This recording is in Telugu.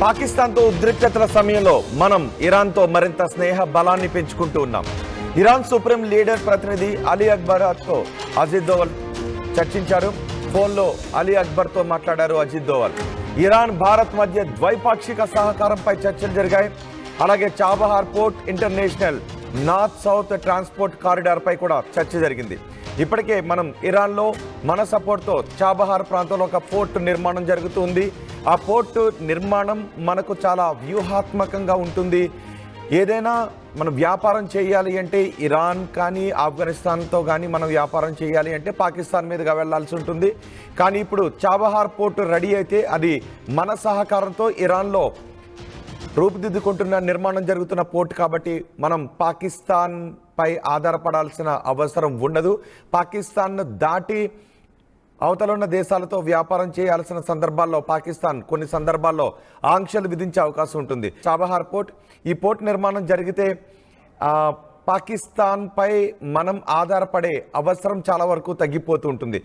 పాకిస్తాన్తో ఉద్రిక్తతల సమయంలో మనం ఇరాన్తో మరింత స్నేహ బలాన్ని పెంచుకుంటూ ఉన్నాం. ఇరాన్ సుప్రీం లీడర్ ప్రతినిధి అలీ అక్బర్తో అజిత్ దోవల్ చర్చించారు. ఫోన్లో అలీ అక్బర్తో మాట్లాడారు అజిత్ దోవల్. ఇరాన్ భారత్ మధ్య ద్వైపాక్షిక సహకారంపై చర్చలు జరిగాయి. అలాగే Chabahar port, international north south transport corridor పై కూడా చర్చ జరిగింది. ఇప్పటికే మనం ఇరాన్లో మన సపోర్ట్తో చాబహార్ ప్రాంతంలో ఒక పోర్ట్ నిర్మాణం జరుగుతుంది. ఆ పోర్ట్ నిర్మాణం మనకు చాలా వ్యూహాత్మకంగా ఉంటుంది. ఏదైనా మనం వ్యాపారం చేయాలి అంటే ఇరాన్ కానీ ఆఫ్ఘనిస్తాన్తో కానీ మనం వ్యాపారం చేయాలి అంటే పాకిస్తాన్ మీదుగా వెళ్లాల్సి ఉంటుంది. కానీ ఇప్పుడు చాబహార్ పోర్ట్ రెడీ అయితే అది మన సహకారంతో ఇరాన్లో రూపుదిద్దుకుంటున్న నిర్మాణం జరుగుతున్న పోర్ట్ కాబట్టి మనం పాకిస్తాన్ పై ఆధారపడాల్సిన అవసరం ఉండదు. పాకిస్తాన్ దాటి అవతల ఉన్న దేశాలతో వ్యాపారం చేయాల్సిన సందర్భాల్లో పాకిస్తాన్ కొన్ని సందర్భాల్లో ఆంక్షలు విధించే అవకాశం ఉంటుంది. చాబహార్ పోర్ట్, ఈ పోర్ట్ నిర్మాణం జరిగితే పాకిస్తాన్ పై మనం ఆధారపడే అవసరం చాలా వరకు తగ్గిపోతూ ఉంటుంది.